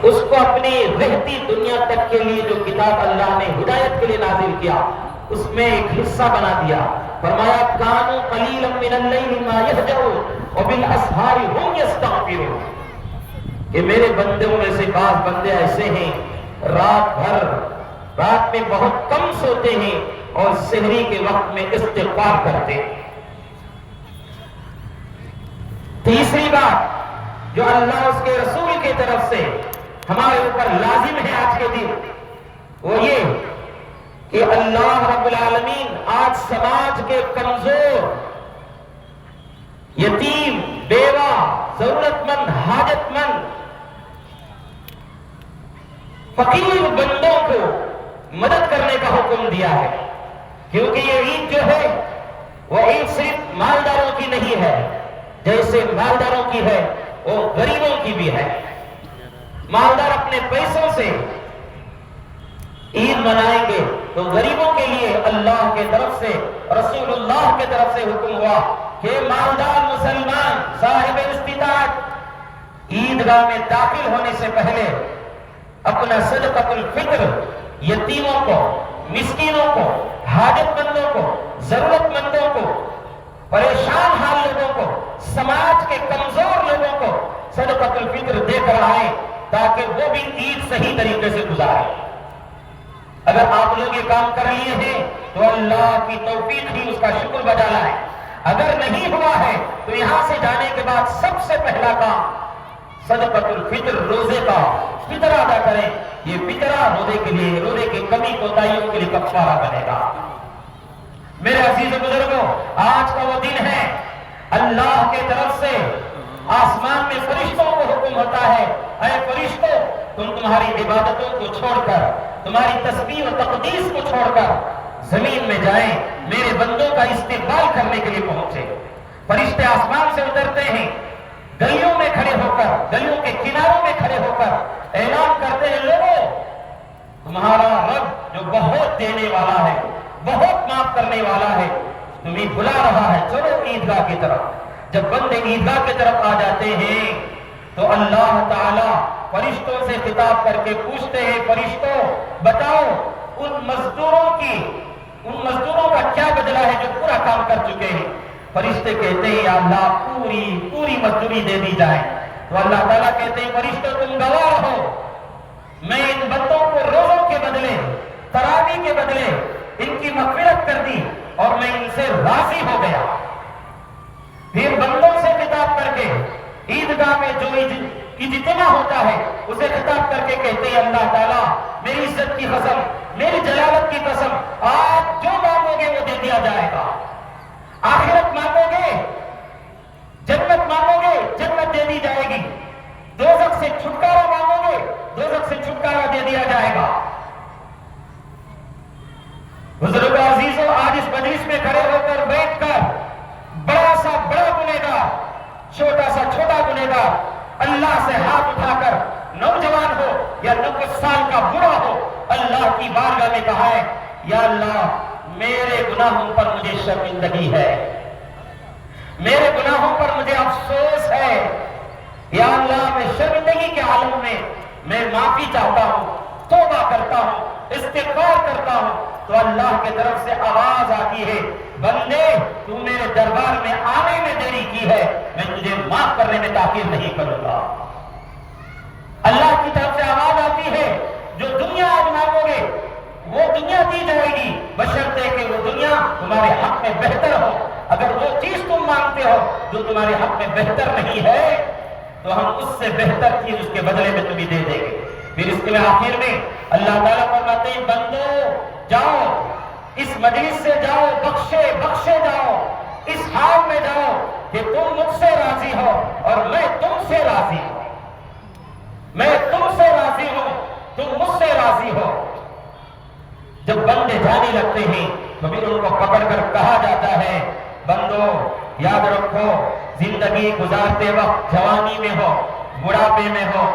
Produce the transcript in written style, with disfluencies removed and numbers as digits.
اس کو اپنی رہتی دنیا تک کے لیے جو کتاب اللہ نے ہدایت کے لیے نازل کیا اس میں ایک حصہ بنا دیا. فرمایا کانوا قلیلا من اللیل ما یہجعون وبالاسحار هم یستغفرون کہ میرے بندوں میں سے بعض بندے ایسے ہیں رات میں بہت کم سوتے ہیں اور سحری کے وقت میں استغفار کرتے ہیں. تیسری بات جو اللہ اس کے رسول کی طرف سے ہمارے اوپر لازم ہے آج کے دن وہ یہ کہ اللہ رب العالمین آج سماج کے کمزور، یتیم، بیوہ، ضرورت مند، حاجت مند، فقیر بندوں کو مدد کرنے کا حکم دیا ہے. کیونکہ یہ عید جو ہے وہ عید صرف مالداروں کی نہیں ہے، جیسے مالداروں کی ہے وہ غریبوں کی بھی ہے. مالدار اپنے پیسوں سے عید منائیں گے تو غریبوں کے لیے اللہ کے طرف سے، رسول اللہ کے طرف سے حکم ہوا کہ مالدار مسلمان صاحب استطاعت عیدگاہ میں داخل ہونے سے پہلے اپنا صدقۃ الفطر یتیموں کو، مسکینوں کو، حاجت مندوں کو، ضرورت مندوں کو، پریشان حال لوگوں کو، سماج کے کمزور لوگوں کو صدقۃ الفطر دے کر آئے تاکہ وہ بھی عید صحیح طریقے سے گزارے. اگر آپ لوگ یہ کام کر لیے ہیں تو اللہ کی توفیق ہی اس کا شکر بجا لائے. اگر نہیں ہوا ہے تو یہاں سے جانے کے بعد سب سے پہلا کام صدقۃ الفطر، روزے کا فطرہ ادا کریں. یہ فطرہ روزے کے لیے، روزے کی کمی کوتاہیوں کے لیے کفارہ بنے گا. میرے عزیز بزرگوں، آج کا وہ دن ہے اللہ کے طرف سے آسمان میں فرشتوں کو حکم ہوتا ہے اے فرشتوں تم تمہاری عبادتوں کو چھوڑ کر، تمہاری تسبیح و تقدیس کو چھوڑ کر زمین میں جائیں، میرے بندوں کا استقبال کرنے کے لیے پہنچے. فرشتے آسمان سے اترتے ہیں، گلیوں میں کھڑے ہو کر، گلیوں کے کناروں میں کھڑے ہو کر اعلان کرتے ہیں لوگوں تمہارا رب جو بہت دینے والا ہے، بہت معاف کرنے والا ہے، تمہیں بلا رہا ہے، چلو عیدگاہ کی طرف. جب بندے عیدگاہ کی طرف آ جاتے ہیں تو اللہ تعالی فرشتوں سے خطاب کر کے پوچھتے ہیں فرشتوں بتاؤ ان مزدوروں کا کیا بدلہ ہے جو پورا کام کر چکے ہیں. فرشتے کہتے ہیں یا اللہ پوری مزدوری دے دی جائے. تو اللہ تعالیٰ کہتے ہیں فرشتوں تم گواہ رہو، میں ان بندوں کو روزوں کے بدلے، تراویح کے بدلے ان کی مغفرت کر دی اور میں ان سے راضی ہو گیا. پھر بندوں سے خطاب کر کے عیدگاہ میں جو اجتماع ہوتا ہے اسے خطاب کر کے کہتے ہیں اللہ تعالیٰ میری عزت کی قسم، میری جلالت کی قسم، آپ جو مانگو گے وہ دے دیا جائے گا. آخرت مانگو گے، جنت مانگو گے، جنت دے دی جائے گی. دوزخ سے چھٹکارا مانگو گے، دوزخ سے چھٹکارا دے دیا جائے گا. بزرگ عزیزوں، آج اس مجلس میں کھڑے ہو کر بیٹھ کر بڑا سا بڑا گنہگار، چھوٹا سا چھوٹا گنہگار اللہ سے ہاتھ اٹھا کر، نوجوان ہو یا 90 سال کا بوڑھا ہو، اللہ کی بارگاہ میں کہا ہے یا اللہ میرے گناہوں پر مجھے شرمندگی ہے، میرے گناہوں پر مجھے افسوس ہے. یا اللہ میں شرمندگی کے عالم میں معافی چاہتا ہوں، توبہ کرتا ہوں، استغفار کرتا ہوں. تو اللہ کے طرف سے آواز آتی ہے بندے تو میرے دربار میں آنے میں دیری کی ہے، میں تجھے معاف کرنے میں تاخیر نہیں کروں گا. اللہ کی طرف سے آواز آتی ہے جو دنیا آج مانگو گے وہ دنیا دی جائے گی بشرطے کہ وہ دنیا تمہارے حق میں بہتر ہو. اگر وہ چیز تم مانگتے ہو جو تمہارے حق میں بہتر نہیں ہے تو ہم اس سے بہتر چیز اس کے بدلے میں تمہیں دے دیں گے. پھر اس کے آخر میں اللہ تعالیٰ فرماتے ہیں بندو جاؤ، اس مجلس سے جاؤ بخشے جاؤ، اس حال میں جاؤ کہ تم مجھ سے راضی ہو اور میں تم سے راضی ہوں، میں تم سے راضی ہوں، تم مجھ سے راضی ہو. جب بندے جانے لگتے ہیں تو پھر ان کو پکڑ کر کہا جاتا ہے بندو یاد رکھو زندگی گزارتے وقت جوانی میں ہو، بڑھاپے میں ہو،